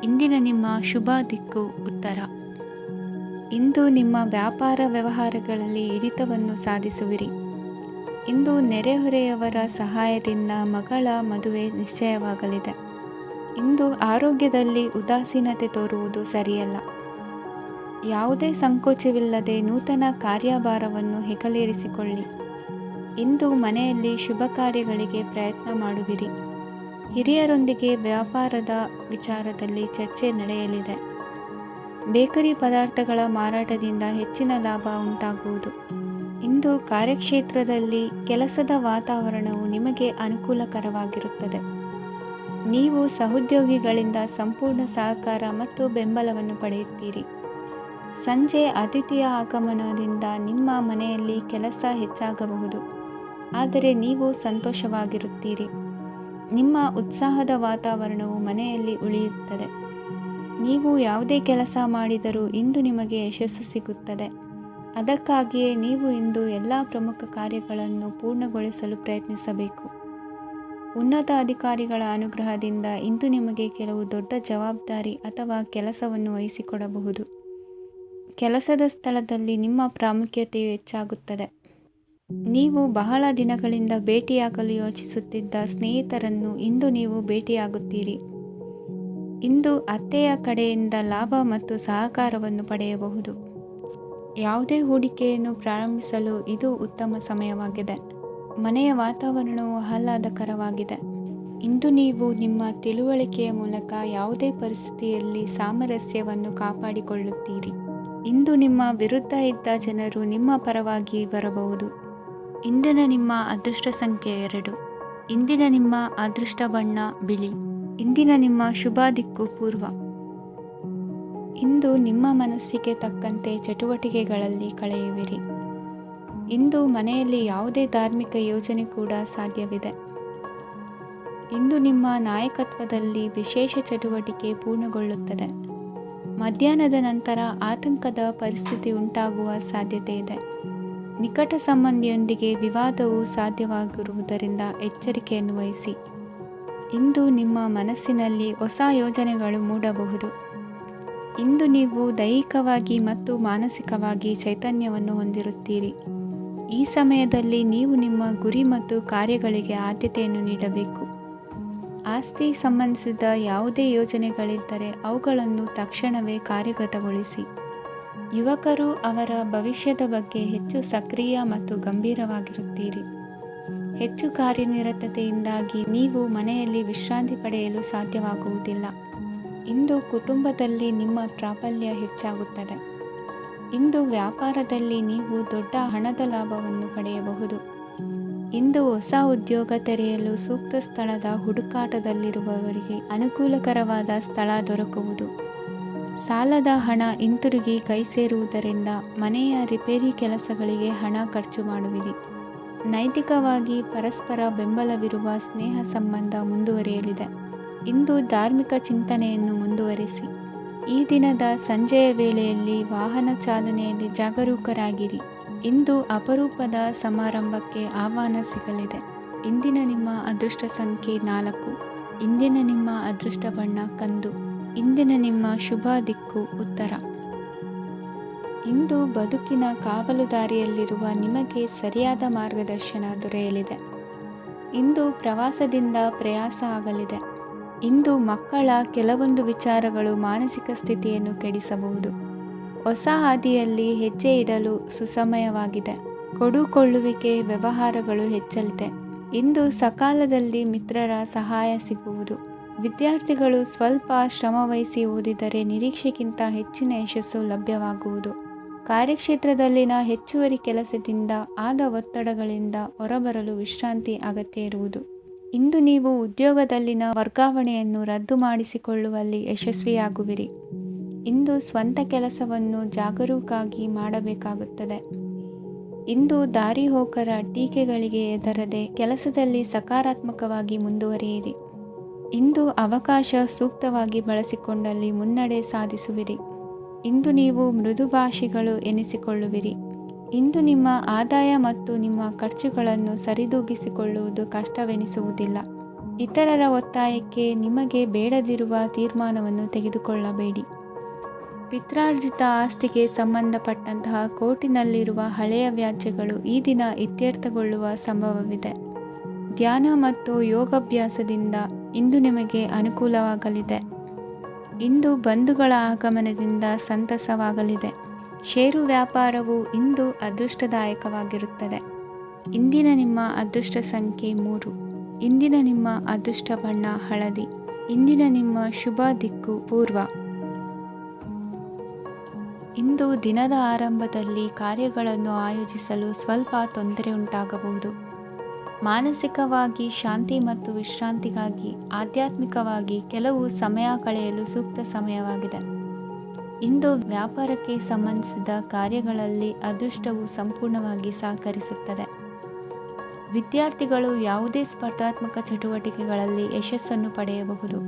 ಇಂದಿನ ನಿಮ್ಮ ಶುಭ ದಿಕ್ಕು ಉತ್ತರ. ಇಂದು ನಿಮ್ಮ ವ್ಯಾಪಾರ ವ್ಯವಹಾರಗಳಲ್ಲಿ ಹಿಡಿತವನ್ನು ಸಾಧಿಸುವಿರಿ. ಇಂದು ನೆರೆಹೊರೆಯವರ ಸಹಾಯದಿಂದ ಮಗಳ ಮದುವೆ ನಿಶ್ಚಯವಾಗಲಿದೆ. ಇಂದು ಆರೋಗ್ಯದಲ್ಲಿ ಉದಾಸೀನತೆ ತೋರುವುದು ಸರಿಯಲ್ಲ. ಯಾವುದೇ ಸಂಕೋಚವಿಲ್ಲದೆ ನೂತನ ಕಾರ್ಯಭಾರವನ್ನು ಹೆಗಲೇರಿಸಿಕೊಳ್ಳಿ. ಇಂದು ಮನೆಯಲ್ಲಿ ಶುಭ ಕಾರ್ಯಗಳಿಗೆ ಪ್ರಯತ್ನ ಮಾಡುವಿರಿ. ಹಿರಿಯರೊಂದಿಗೆ ವ್ಯಾಪಾರದ ವಿಚಾರದಲ್ಲಿ ಚರ್ಚೆ ನಡೆಯಲಿದೆ. ಬೇಕರಿ ಪದಾರ್ಥಗಳ ಮಾರಾಟದಿಂದ ಹೆಚ್ಚಿನ ಲಾಭ ಉಂಟಾಗುವುದು. ಇಂದು ಕಾರ್ಯಕ್ಷೇತ್ರದಲ್ಲಿ ಕೆಲಸದ ವಾತಾವರಣವು ನಿಮಗೆ ಅನುಕೂಲಕರವಾಗಿರುತ್ತದೆ. ನೀವು ಸಹೋದ್ಯೋಗಿಗಳಿಂದ ಸಂಪೂರ್ಣ ಸಹಕಾರ ಮತ್ತು ಬೆಂಬಲವನ್ನು ಪಡೆಯುತ್ತೀರಿ. ಸಂಜೆ ಅತಿಥಿಯ ಆಗಮನದಿಂದ ನಿಮ್ಮ ಮನೆಯಲ್ಲಿ ಕೆಲಸ ಹೆಚ್ಚಾಗಬಹುದು, ಆದರೆ ನೀವು ಸಂತೋಷವಾಗಿರುತ್ತೀರಿ. ನಿಮ್ಮ ಉತ್ಸಾಹದ ವಾತಾವರಣವು ಮನೆಯಲ್ಲಿ ಉಳಿಯುತ್ತದೆ. ನೀವು ಯಾವುದೇ ಕೆಲಸ ಮಾಡಿದರೂ ಇಂದು ನಿಮಗೆ ಯಶಸ್ಸು ಸಿಗುತ್ತದೆ. ಅದಕ್ಕಾಗಿಯೇ ನೀವು ಇಂದು ಎಲ್ಲ ಪ್ರಮುಖ ಕಾರ್ಯಗಳನ್ನು ಪೂರ್ಣಗೊಳಿಸಲು ಪ್ರಯತ್ನಿಸಬೇಕು. ಉನ್ನತ ಅಧಿಕಾರಿಗಳ ಅನುಗ್ರಹದಿಂದ ಇಂದು ನಿಮಗೆ ಕೆಲವು ದೊಡ್ಡ ಜವಾಬ್ದಾರಿ ಅಥವಾ ಕೆಲಸವನ್ನು ವಹಿಸಿಕೊಡಬಹುದು. ಕೆಲಸದ ಸ್ಥಳದಲ್ಲಿ ನಿಮ್ಮ ಪ್ರಾಮುಖ್ಯತೆಯು ಹೆಚ್ಚಾಗುತ್ತದೆ. ನೀವು ಬಹಳ ದಿನಗಳಿಂದ ಭೇಟಿಯಾಗಲು ಯೋಚಿಸುತ್ತಿದ್ದ ಸ್ನೇಹಿತರನ್ನು ಇಂದು ನೀವು ಭೇಟಿಯಾಗುತ್ತೀರಿ. ಇಂದು ಅತ್ತೆಯ ಕಡೆಯಿಂದ ಲಾಭ ಮತ್ತು ಸಹಕಾರವನ್ನು ಪಡೆಯಬಹುದು. ಯಾವುದೇ ಹೂಡಿಕೆಯನ್ನು ಪ್ರಾರಂಭಿಸಲು ಇದು ಉತ್ತಮ ಸಮಯವಾಗಿದೆ. ಮನೆಯ ವಾತಾವರಣವು ಆಹ್ಲಾದಕರವಾಗಿದೆ. ಇಂದು ನೀವು ನಿಮ್ಮ ತಿಳುವಳಿಕೆಯ ಮೂಲಕ ಯಾವುದೇ ಪರಿಸ್ಥಿತಿಯಲ್ಲಿ ಸಾಮರಸ್ಯವನ್ನು ಕಾಪಾಡಿಕೊಳ್ಳುತ್ತೀರಿ. ಇಂದು ನಿಮ್ಮ ವಿರುದ್ಧ ಇದ್ದ ಜನರು ನಿಮ್ಮ ಪರವಾಗಿ ಬರಬಹುದು. ಇಂದಿನ ನಿಮ್ಮ ಅದೃಷ್ಟ ಸಂಖ್ಯೆ 2. ಇಂದಿನ ನಿಮ್ಮ ಅದೃಷ್ಟ ಬಣ್ಣ ಬಿಳಿ. ಇಂದಿನ ನಿಮ್ಮ ಶುಭ ದಿಕ್ಕು ಪೂರ್ವ. ಇಂದು ನಿಮ್ಮ ಮನಸ್ಸಿಗೆ ತಕ್ಕಂತೆ ಚಟುವಟಿಕೆಗಳಲ್ಲಿ ಕಳೆಯುವಿರಿ. ಇಂದು ಮನೆಯಲ್ಲಿ ಯಾವುದೇ ಧಾರ್ಮಿಕ ಯೋಜನೆ ಕೂಡ ಸಾಧ್ಯವಿದೆ. ಇಂದು ನಿಮ್ಮ ನಾಯಕತ್ವದಲ್ಲಿ ವಿಶೇಷ ಚಟುವಟಿಕೆ ಪೂರ್ಣಗೊಳ್ಳುತ್ತದೆ. ಮಧ್ಯಾಹ್ನದ ನಂತರ ಆತಂಕದ ಪರಿಸ್ಥಿತಿ ಉಂಟಾಗುವ ಸಾಧ್ಯತೆ ಇದೆ. ನಿಕಟ ಸಂಬಂಧಿಯೊಂದಿಗೆ ವಿವಾದವು ಸಾಧ್ಯವಾಗಿರುವುದರಿಂದ ಎಚ್ಚರಿಕೆಯನ್ನು ವಹಿಸಿ. ಇಂದು ನಿಮ್ಮ ಮನಸ್ಸಿನಲ್ಲಿ ಹೊಸ ಯೋಜನೆಗಳು ಮೂಡಬಹುದು. ಇಂದು ನೀವು ದೈಹಿಕವಾಗಿ ಮತ್ತು ಮಾನಸಿಕವಾಗಿ ಚೈತನ್ಯವನ್ನು ಹೊಂದಿರುತ್ತೀರಿ. ಈ ಸಮಯದಲ್ಲಿ ನೀವು ನಿಮ್ಮ ಗುರಿ ಮತ್ತು ಕಾರ್ಯಗಳಿಗೆ ಆದ್ಯತೆಯನ್ನು ನೀಡಬೇಕು. ಆಸ್ತಿ ಸಂಬಂಧಿಸಿದ ಯಾವುದೇ ಯೋಜನೆಗಳಿದ್ದರೆ ಅವುಗಳನ್ನು ತಕ್ಷಣವೇ ಕಾರ್ಯಗತಗೊಳಿಸಿ. ಯುವಕರು ಅವರ ಭವಿಷ್ಯದ ಬಗ್ಗೆ ಹೆಚ್ಚು ಸಕ್ರಿಯ ಮತ್ತು ಗಂಭೀರವಾಗಿರುತ್ತೀರಿ. ಹೆಚ್ಚು ಕಾರ್ಯನಿರತತೆಯಿಂದಾಗಿ ನೀವು ಮನೆಯಲ್ಲಿ ವಿಶ್ರಾಂತಿ ಪಡೆಯಲು ಸಾಧ್ಯವಾಗುವುದಿಲ್ಲ. ಇಂದು ಕುಟುಂಬದಲ್ಲಿ ನಿಮ್ಮ ಪ್ರಾಬಲ್ಯ ಹೆಚ್ಚಾಗುತ್ತದೆ. ಇಂದು ವ್ಯಾಪಾರದಲ್ಲಿ ನೀವು ದೊಡ್ಡ ಹಣದ ಲಾಭವನ್ನು ಪಡೆಯಬಹುದು. ಇಂದು ಹೊಸ ಉದ್ಯೋಗ ತೆರೆಯಲು ಸೂಕ್ತ ಸ್ಥಳದ ಹುಡುಕಾಟದಲ್ಲಿರುವವರಿಗೆ ಅನುಕೂಲಕರವಾದ ಸ್ಥಳ ದೊರಕುವುದು. ಸಾಲದ ಹಣ ಹಿಂತಿರುಗಿ ಕೈ ಸೇರುವುದರಿಂದ ಮನೆಯ ರಿಪೇರಿ ಕೆಲಸಗಳಿಗೆ ಹಣ ಖರ್ಚು ಮಾಡುವಿರಿ. ನೈತಿಕವಾಗಿ ಪರಸ್ಪರ ಬೆಂಬಲವಿರುವ ಸ್ನೇಹ ಸಂಬಂಧ ಮುಂದುವರಿಯಲಿದೆ. ಇಂದು ಧಾರ್ಮಿಕ ಚಿಂತನೆಯನ್ನು ಮುಂದುವರಿಸಿ. ಈ ದಿನದ ಸಂಜೆಯ ವೇಳೆಯಲ್ಲಿ ವಾಹನ ಚಾಲನೆಯಲ್ಲಿ ಜಾಗರೂಕರಾಗಿರಿ. ಇಂದು ಅಪರೂಪದ ಸಮಾರಂಭಕ್ಕೆ ಆಹ್ವಾನ ಸಿಗಲಿದೆ. ಇಂದಿನ ನಿಮ್ಮ ಅದೃಷ್ಟ ಸಂಖ್ಯೆ 4. ಇಂದಿನ ನಿಮ್ಮ ಅದೃಷ್ಟ ಬಣ್ಣ ಕಂದು. ಇಂದಿನ ನಿಮ್ಮ ಶುಭ ದಿಕ್ಕು ಉತ್ತರ. ಇಂದು ಬದುಕಿನ ಕಾವಲುದಾರಿಯಲ್ಲಿರುವ ನಿಮಗೆ ಸರಿಯಾದ ಮಾರ್ಗದರ್ಶನ ದೊರೆಯಲಿದೆ. ಇಂದು ಪ್ರವಾಸದಿಂದ ಪ್ರಯಾಸ ಆಗಲಿದೆ. ಇಂದು ಮಕ್ಕಳ ಕೆಲವೊಂದು ವಿಚಾರಗಳು ಮಾನಸಿಕ ಸ್ಥಿತಿಯನ್ನು ಕೆಡಿಸಬಹುದು. ಹೊಸ ಹಾದಿಯಲ್ಲಿ ಹೆಜ್ಜೆ ಇಡಲು ಸುಸಮಯವಾಗಿದೆ. ಕೊಡುಕೊಳ್ಳುವಿಕೆ ವ್ಯವಹಾರಗಳು ಹೆಚ್ಚಲಿದೆ. ಇಂದು ಸಕಾಲದಲ್ಲಿ ಮಿತ್ರರ ಸಹಾಯ ಸಿಗುವುದು. ವಿದ್ಯಾರ್ಥಿಗಳು ಸ್ವಲ್ಪ ಶ್ರಮವಹಿಸಿ ಓದಿದರೆ ನಿರೀಕ್ಷೆಗಿಂತ ಹೆಚ್ಚಿನ ಯಶಸ್ಸು ಲಭ್ಯವಾಗುವುದು. ಕಾರ್ಯಕ್ಷೇತ್ರದಲ್ಲಿನ ಹೆಚ್ಚುವರಿ ಕೆಲಸದಿಂದ ಆದ ಒತ್ತಡಗಳಿಂದ ಹೊರಬರಲು ವಿಶ್ರಾಂತಿ ಅಗತ್ಯ ಇರುವುದು. ಇಂದು ನೀವು ಉದ್ಯೋಗದಲ್ಲಿನ ವರ್ಗಾವಣೆಯನ್ನು ರದ್ದು ಮಾಡಿಸಿಕೊಳ್ಳುವಲ್ಲಿ ಯಶಸ್ವಿಯಾಗುವಿರಿ. ಇಂದು ಸ್ವಂತ ಕೆಲಸವನ್ನು ಜಾಗರೂಕರಾಗಿ ಮಾಡಬೇಕಾಗುತ್ತದೆ. ಇಂದು ದಾರಿಹೋಕರ ಟೀಕೆಗಳಿಗೆ ಹೆದರದೆ ಕೆಲಸದಲ್ಲಿ ಸಕಾರಾತ್ಮಕವಾಗಿ ಮುಂದುವರಿಯಿರಿ. ಇಂದು ಅವಕಾಶ ಸೂಕ್ತವಾಗಿ ಬಳಸಿಕೊಂಡಲ್ಲಿ ಮುನ್ನಡೆ ಸಾಧಿಸುವಿರಿ. ಇಂದು ನೀವು ಮೃದುಭಾಷಿಗಳು ಎನಿಸಿಕೊಳ್ಳುವಿರಿ. ಇಂದು ನಿಮ್ಮ ಆದಾಯ ಮತ್ತು ನಿಮ್ಮ ಖರ್ಚುಗಳನ್ನು ಸರಿದೂಗಿಸಿಕೊಳ್ಳುವುದು ಕಷ್ಟವೆನಿಸುವುದಿಲ್ಲ. ಇತರರ ಒತ್ತಾಯಕ್ಕೆ ನಿಮಗೆ ಬೇಡದಿರುವ ತೀರ್ಮಾನವನ್ನು ತೆಗೆದುಕೊಳ್ಳಬೇಡಿ. ಪಿತ್ರಾರ್ಜಿತ ಆಸ್ತಿಗೆ ಸಂಬಂಧಪಟ್ಟಂತಹ ಕೋರ್ಟಿನಲ್ಲಿರುವ ಹಳೆಯ ವ್ಯಾಜ್ಯಗಳು ಈ ದಿನ ಇತ್ಯರ್ಥಗೊಳ್ಳುವ ಸಂಭವವಿದೆ. ಧ್ಯಾನ ಮತ್ತು ಯೋಗಾಭ್ಯಾಸದಿಂದ ಇಂದು ನಿಮಗೆ ಅನುಕೂಲವಾಗಲಿದೆ. ಇಂದು ಬಂಧುಗಳ ಆಗಮನದಿಂದ ಸಂತಸವಾಗಲಿದೆ. ಷೇರು ವ್ಯಾಪಾರವು ಇಂದು ಅದೃಷ್ಟದಾಯಕವಾಗಿರುತ್ತದೆ. ಇಂದಿನ ನಿಮ್ಮ ಅದೃಷ್ಟ ಸಂಖ್ಯೆ 3. ಇಂದಿನ ನಿಮ್ಮ ಅದೃಷ್ಟ ಬಣ್ಣ ಹಳದಿ. ಇಂದಿನ ನಿಮ್ಮ ಶುಭ ದಿಕ್ಕು ಪೂರ್ವ. ಇಂದು ದಿನದ ಆರಂಭದಲ್ಲಿ ಕಾರ್ಯಗಳನ್ನು ಆಯೋಜಿಸಲು ಸ್ವಲ್ಪ ತೊಂದರೆ ಉಂಟಾಗಬಹುದು. ಮಾನಸಿಕವಾಗಿ ಶಾಂತಿ ಮತ್ತು ವಿಶ್ರಾಂತಿಗಾಗಿ ಆಧ್ಯಾತ್ಮಿಕವಾಗಿ ಕೆಲವು ಸಮಯ ಕಳೆಯಲು ಸೂಕ್ತ ಸಮಯವಾಗಿದೆ. ಇಂದು ವ್ಯಾಪಾರಕ್ಕೆ ಸಂಬಂಧಿಸಿದ ಕಾರ್ಯಗಳಲ್ಲಿ ಅದೃಷ್ಟವು ಸಂಪೂರ್ಣವಾಗಿ ಸಹಕರಿಸುತ್ತದೆ. ವಿದ್ಯಾರ್ಥಿಗಳು ಯಾವುದೇ ಸ್ಪರ್ಧಾತ್ಮಕ ಚಟುವಟಿಕೆಗಳಲ್ಲಿ ಯಶಸ್ಸನ್ನು ಪಡೆಯಬಹುದು.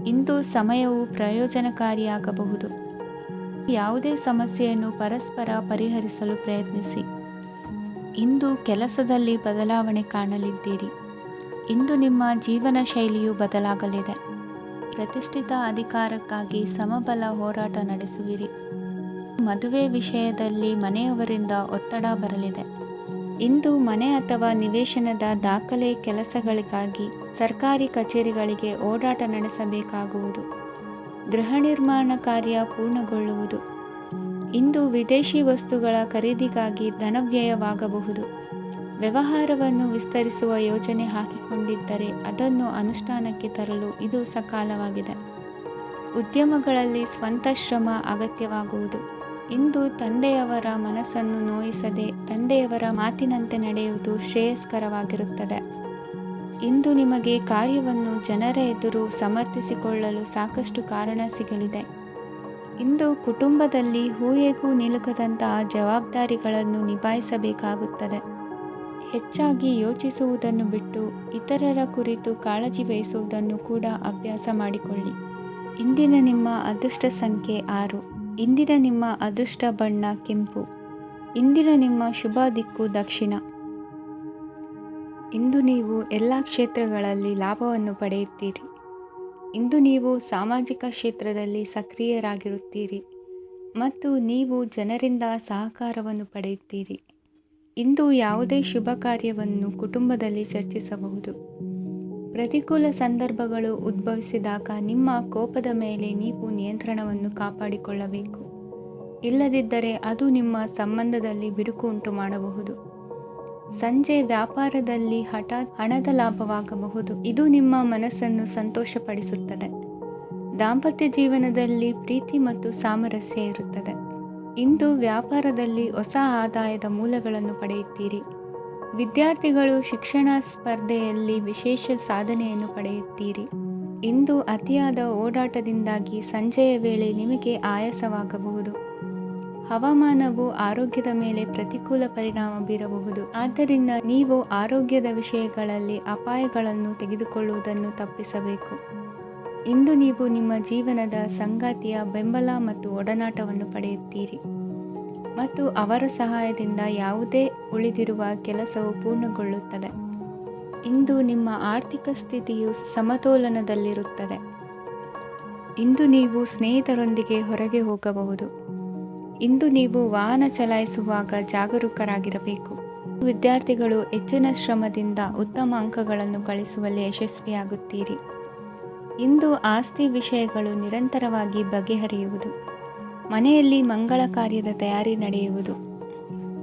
ಇಂದು ಸಮಯವು ಪ್ರಯೋಜನಕಾರಿಯಾಗಬಹುದು. ಯಾವುದೇ ಸಮಸ್ಯೆಯನ್ನು ಪರಸ್ಪರ ಪರಿಹರಿಸಲು ಪ್ರಯತ್ನಿಸಿ. ಇಂದು ಕೆಲಸದಲ್ಲಿ ಬದಲಾವಣೆ ಕಾಣಲಿದ್ದೀರಿ. ಇಂದು ನಿಮ್ಮ ಜೀವನ ಶೈಲಿಯು ಬದಲಾಗಲಿದೆ. ಪ್ರತಿಷ್ಠಿತ ಅಧಿಕಾರಕ್ಕಾಗಿ ಸಮಬಲ ಹೋರಾಟ ನಡೆಸುವಿರಿ. ಮದುವೆ ವಿಷಯದಲ್ಲಿ ಮನೆಯವರಿಂದ ಒತ್ತಡ ಬರಲಿದೆ. ಇಂದು ಮನೆ ಅಥವಾ ನಿವೇಶನದ ದಾಖಲೆ ಕೆಲಸಗಳಿಗಾಗಿ ಸರ್ಕಾರಿ ಕಚೇರಿಗಳಿಗೆ ಓಡಾಟ ನಡೆಸಬೇಕಾಗುವುದು. ಗೃಹ ನಿರ್ಮಾಣ ಕಾರ್ಯ ಪೂರ್ಣಗೊಳ್ಳುವುದು. ಇಂದು ವಿದೇಶಿ ವಸ್ತುಗಳ ಖರೀದಿಗಾಗಿ ಧನವ್ಯಯವಾಗಬಹುದು. ವ್ಯವಹಾರವನ್ನು ವಿಸ್ತರಿಸುವ ಯೋಜನೆ ಹಾಕಿಕೊಂಡಿದ್ದರೆ ಅದನ್ನು ಅನುಷ್ಠಾನಕ್ಕೆ ತರಲು ಇದು ಸಕಾಲವಾಗಿದೆ. ಉದ್ಯಮಗಳಲ್ಲಿ ಸ್ವಂತ ಶ್ರಮ ಅಗತ್ಯವಾಗುವುದು. ಇಂದು ತಂದೆಯವರ ಮನಸ್ಸನ್ನು ನೋಯಿಸದೆ ತಂದೆಯವರ ಮಾತಿನಂತೆ ನಡೆಯುವುದು ಶ್ರೇಯಸ್ಕರವಾಗಿರುತ್ತದೆ. ಇಂದು ನಿಮಗೆ ಕಾರ್ಯವನ್ನು ಜನರ ಎದುರು ಸಮರ್ಥಿಸಿಕೊಳ್ಳಲು ಸಾಕಷ್ಟು ಕಾರಣ ಸಿಗಲಿದೆ. ಇಂದು ಕುಟುಂಬದಲ್ಲಿ ಹೂಯೆಗೂ ನಿಲುಕದಂತಹ ಜವಾಬ್ದಾರಿಗಳನ್ನು ನಿಭಾಯಿಸಬೇಕಾಗುತ್ತದೆ. ಹೆಚ್ಚಾಗಿ ಯೋಚಿಸುವುದನ್ನು ಬಿಟ್ಟು ಇತರರ ಕುರಿತು ಕಾಳಜಿ ವಹಿಸುವುದನ್ನು ಕೂಡ ಅಭ್ಯಾಸ ಮಾಡಿಕೊಳ್ಳಿ. ಇಂದಿನ ನಿಮ್ಮ ಅದೃಷ್ಟ ಸಂಖ್ಯೆ 6. ಇಂದಿನ ನಿಮ್ಮ ಅದೃಷ್ಟ ಬಣ್ಣ ಕೆಂಪು. ಇಂದಿನ ನಿಮ್ಮ ಶುಭ ದಿಕ್ಕು ದಕ್ಷಿಣ. ಇಂದು ನೀವು ಎಲ್ಲ ಕ್ಷೇತ್ರಗಳಲ್ಲಿ ಲಾಭವನ್ನು ಪಡೆಯುತ್ತೀರಿ. ಇಂದು ನೀವು ಸಾಮಾಜಿಕ ಕ್ಷೇತ್ರದಲ್ಲಿ ಸಕ್ರಿಯರಾಗಿರುತ್ತೀರಿ ಮತ್ತು ನೀವು ಜನರಿಂದ ಸಹಕಾರವನ್ನು ಪಡೆಯುತ್ತೀರಿ. ಇಂದು ಯಾವುದೇ ಶುಭ ಕಾರ್ಯವನ್ನು ಕುಟುಂಬದಲ್ಲಿ ಚರ್ಚಿಸಬಹುದು. ಪ್ರತಿಕೂಲ ಸಂದರ್ಭಗಳು ಉದ್ಭವಿಸಿದಾಗ ನಿಮ್ಮ ಕೋಪದ ಮೇಲೆ ನೀವು ನಿಯಂತ್ರಣವನ್ನು ಕಾಪಾಡಿಕೊಳ್ಳಬೇಕು. ಇಲ್ಲದಿದ್ದರೆ ಅದು ನಿಮ್ಮ ಸಂಬಂಧದಲ್ಲಿ ಬಿರುಕು ಉಂಟು ಮಾಡಬಹುದು. ಸಂಜೆ ವ್ಯಾಪಾರದಲ್ಲಿ ಹಠಾತ್ ಹಣದ ಲಾಭವಾಗಬಹುದು. ಇದು ನಿಮ್ಮ ಮನಸ್ಸನ್ನು ಸಂತೋಷಪಡಿಸುತ್ತದೆ. ದಾಂಪತ್ಯ ಜೀವನದಲ್ಲಿ ಪ್ರೀತಿ ಮತ್ತು ಸಾಮರಸ್ಯ ಇರುತ್ತದೆ. ಇಂದು ವ್ಯಾಪಾರದಲ್ಲಿ ಹೊಸ ಆದಾಯದ ಮೂಲಗಳನ್ನು ಪಡೆಯುತ್ತೀರಿ. ವಿದ್ಯಾರ್ಥಿಗಳು ಶಿಕ್ಷಣ ಸ್ಪರ್ಧೆಯಲ್ಲಿ ವಿಶೇಷ ಸಾಧನೆಯನ್ನು ಪಡೆಯುತ್ತೀರಿ. ಇಂದು ಅತಿಯಾದ ಓಡಾಟದಿಂದಾಗಿ ಸಂಜೆಯ ವೇಳೆ ನಿಮಗೆ ಆಯಾಸವಾಗಬಹುದು. ಹವಾಮಾನವು ಆರೋಗ್ಯದ ಮೇಲೆ ಪ್ರತಿಕೂಲ ಪರಿಣಾಮ ಬೀರಬಹುದು. ಆದ್ದರಿಂದ ನೀವು ಆರೋಗ್ಯದ ವಿಷಯಗಳಲ್ಲಿ ಅಪಾಯಗಳನ್ನು ತೆಗೆದುಕೊಳ್ಳುವುದನ್ನು ತಪ್ಪಿಸಬೇಕು. ಇಂದು ನೀವು ನಿಮ್ಮ ಜೀವನದ ಸಂಗಾತಿಯ ಬೆಂಬಲ ಮತ್ತು ಒಡನಾಟವನ್ನು ಪಡೆಯುತ್ತೀರಿ ಮತ್ತು ಅವರ ಸಹಾಯದಿಂದ ಯಾವುದೇ ಉಳಿದಿರುವ ಕೆಲಸವು ಪೂರ್ಣಗೊಳ್ಳುತ್ತದೆ. ಇಂದು ನಿಮ್ಮ ಆರ್ಥಿಕ ಸ್ಥಿತಿಯು ಸಮತೋಲನದಲ್ಲಿರುತ್ತದೆ. ಇಂದು ನೀವು ಸ್ನೇಹಿತರೊಂದಿಗೆ ಹೊರಗೆ ಹೋಗಬಹುದು. ಇಂದು ನೀವು ವಾಹನ ಚಲಾಯಿಸುವಾಗ ಜಾಗರೂಕರಾಗಿರಬೇಕು. ವಿದ್ಯಾರ್ಥಿಗಳು ಹೆಚ್ಚಿನ ಶ್ರಮದಿಂದ ಉತ್ತಮ ಅಂಕಗಳನ್ನು ಗಳಿಸುವಲ್ಲಿ ಯಶಸ್ವಿಯಾಗುತ್ತೀರಿ. ಇಂದು ಆಸ್ತಿ ವಿಷಯಗಳು ನಿರಂತರವಾಗಿ ಬಗೆಹರಿಯುವುದು. ಮನೆಯಲ್ಲಿ ಮಂಗಳ ಕಾರ್ಯದ ತಯಾರಿ ನಡೆಯುವುದು.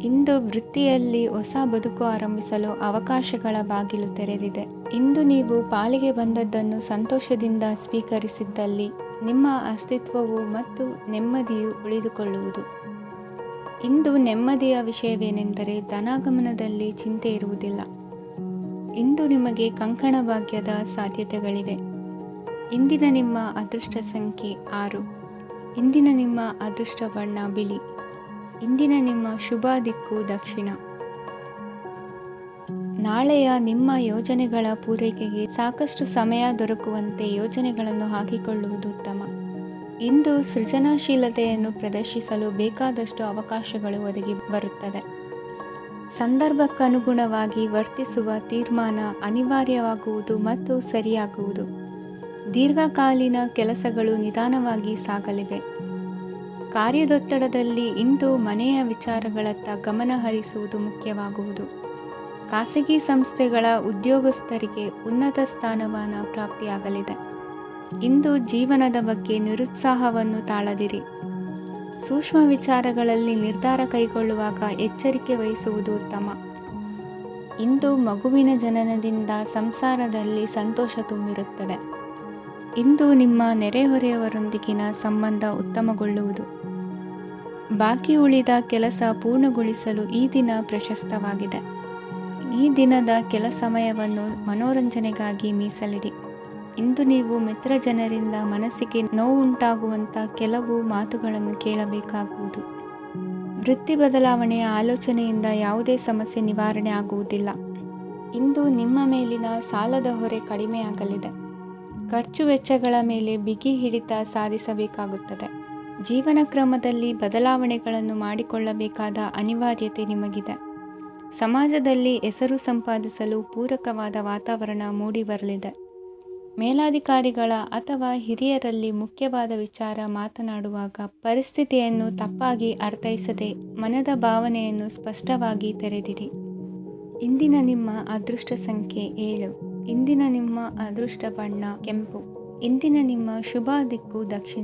ಇಂದು ವೃತ್ತಿಯಲ್ಲಿ ಹೊಸ ಬದುಕು ಆರಂಭಿಸಲು ಅವಕಾಶಗಳ ಬಾಗಿಲು ತೆರೆದಿದೆ. ಇಂದು ನೀವು ಪಾಲಿಗೆ ಬಂದದ್ದನ್ನು ಸಂತೋಷದಿಂದ ಸ್ವೀಕರಿಸಿದ್ದಲ್ಲಿ ನಿಮ್ಮ ಅಸ್ತಿತ್ವವು ಮತ್ತು ನೆಮ್ಮದಿಯು ಉಳಿದುಕೊಳ್ಳುವುದು. ಇಂದು ನೆಮ್ಮದಿಯ ವಿಷಯವೇನೆಂದರೆ ಧನಾಗಮನದಲ್ಲಿ ಚಿಂತೆ ಇರುವುದಿಲ್ಲ. ಇಂದು ನಿಮಗೆ ಕಂಕಣ ಭಾಗ್ಯದ ಸಾಧ್ಯತೆಗಳಿವೆ. ಇಂದಿನ ನಿಮ್ಮ ಅದೃಷ್ಟ ಸಂಖ್ಯೆ 6. ಇಂದಿನ ನಿಮ್ಮ ಅದೃಷ್ಟ ಬಣ್ಣ ಬಿಳಿ. ಇಂದಿನ ನಿಮ್ಮ ಶುಭ ದಿಕ್ಕು ದಕ್ಷಿಣ. ನಾಳೆಯ ನಿಮ್ಮ ಯೋಜನೆಗಳ ಪೂರೈಕೆಗೆ ಸಾಕಷ್ಟು ಸಮಯ ದೊರಕುವಂತೆ ಯೋಜನೆಗಳನ್ನು ಹಾಕಿಕೊಳ್ಳುವುದು ಉತ್ತಮ. ಇಂದು ಸೃಜನಶೀಲತೆಯನ್ನು ಪ್ರದರ್ಶಿಸಲು ಬೇಕಾದಷ್ಟು ಅವಕಾಶಗಳು ಒದಗಿ ಬರುತ್ತದೆ. ಸಂದರ್ಭಕ್ಕನುಗುಣವಾಗಿ ವರ್ತಿಸುವ ತೀರ್ಮಾನ ಅನಿವಾರ್ಯವಾಗುವುದು ಮತ್ತು ಸರಿಯಾಗುವುದು. ದೀರ್ಘಕಾಲೀನ ಕೆಲಸಗಳು ನಿಧಾನವಾಗಿ ಸಾಗಲಿವೆ. ಕಾರ್ಯದೊತ್ತಡದಲ್ಲಿ ಇಂದು ಮನೆಯ ವಿಚಾರಗಳತ್ತ ಗಮನ ಹರಿಸುವುದು ಮುಖ್ಯವಾಗುವುದು. ಖಾಸಗಿ ಸಂಸ್ಥೆಗಳ ಉದ್ಯೋಗಸ್ಥರಿಗೆ ಉನ್ನತ ಸ್ಥಾನಮಾನ ಪ್ರಾಪ್ತಿಯಾಗಲಿದೆ. ಇಂದು ಜೀವನದ ಬಗ್ಗೆ ನಿರುತ್ಸಾಹವನ್ನು ತಾಳದಿರಿ. ಸೂಕ್ಷ್ಮ ವಿಚಾರಗಳಲ್ಲಿ ನಿರ್ಧಾರ ಕೈಗೊಳ್ಳುವಾಗ ಎಚ್ಚರಿಕೆ ವಹಿಸುವುದು ಉತ್ತಮ. ಇಂದು ಮಗುವಿನ ಜನನದಿಂದ ಸಂಸಾರದಲ್ಲಿ ಸಂತೋಷ ತುಂಬಿರುತ್ತದೆ. ಇಂದು ನಿಮ್ಮ ನೆರೆಹೊರೆಯವರೊಂದಿಗಿನ ಸಂಬಂಧ ಉತ್ತಮಗೊಳ್ಳುವುದು. ಬಾಕಿ ಉಳಿದ ಕೆಲಸ ಪೂರ್ಣಗೊಳಿಸಲು ಈ ದಿನ ಪ್ರಶಸ್ತವಾಗಿದೆ. ಈ ದಿನದ ಕೆಲ ಸಮಯವನ್ನು ಮನೋರಂಜನೆಗಾಗಿ ಮೀಸಲಿಡಿ. ಇಂದು ನೀವು ಮಿತ್ರ ಜನರಿಂದ ಮನಸ್ಸಿಗೆ ನೋವುಂಟಾಗುವಂಥ ಕೆಲವು ಮಾತುಗಳನ್ನು ಕೇಳಬೇಕಾಗುವುದು. ವೃತ್ತಿ ಬದಲಾವಣೆಯ ಆಲೋಚನೆಯಿಂದ ಯಾವುದೇ ಸಮಸ್ಯೆ ನಿವಾರಣೆ ಆಗುವುದಿಲ್ಲ. ಇಂದು ನಿಮ್ಮ ಮೇಲಿನ ಸಾಲದ ಹೊರೆ ಕಡಿಮೆಯಾಗಲಿದೆ. ಖರ್ಚು ವೆಚ್ಚಗಳ ಮೇಲೆ ಬಿಗಿ ಹಿಡಿತ ಸಾಧಿಸಬೇಕಾಗುತ್ತದೆ. ಜೀವನ ಕ್ರಮದಲ್ಲಿ ಬದಲಾವಣೆಗಳನ್ನು ಮಾಡಿಕೊಳ್ಳಬೇಕಾದ ಅನಿವಾರ್ಯತೆ ನಿಮಗಿದೆ. ಸಮಾಜದಲ್ಲಿ ಹೆಸರು ಸಂಪಾದಿಸಲು ಪೂರಕವಾದ ವಾತಾವರಣ ಮೂಡಿಬರಲಿದೆ. ಮೇಲಾಧಿಕಾರಿಗಳ ಅಥವಾ ಹಿರಿಯರಲ್ಲಿ ಮುಖ್ಯವಾದ ವಿಚಾರ ಮಾತನಾಡುವಾಗ ಪರಿಸ್ಥಿತಿಯನ್ನು ತಪ್ಪಾಗಿ ಅರ್ಥೈಸದೆ ಮನದ ಭಾವನೆಯನ್ನು ಸ್ಪಷ್ಟವಾಗಿ ತೆರೆದಿಡಿ. ಇಂದಿನ ನಿಮ್ಮ ಅದೃಷ್ಟ ಸಂಖ್ಯೆ 7. ಇಂದಿನ ನಿಮ್ಮ ಅದೃಷ್ಟ ಬಣ್ಣ ಕೆಂಪು. ಇಂದಿನ ನಿಮ್ಮ ಶುಭ ದಿಕ್ಕು ದಕ್ಷಿಣ.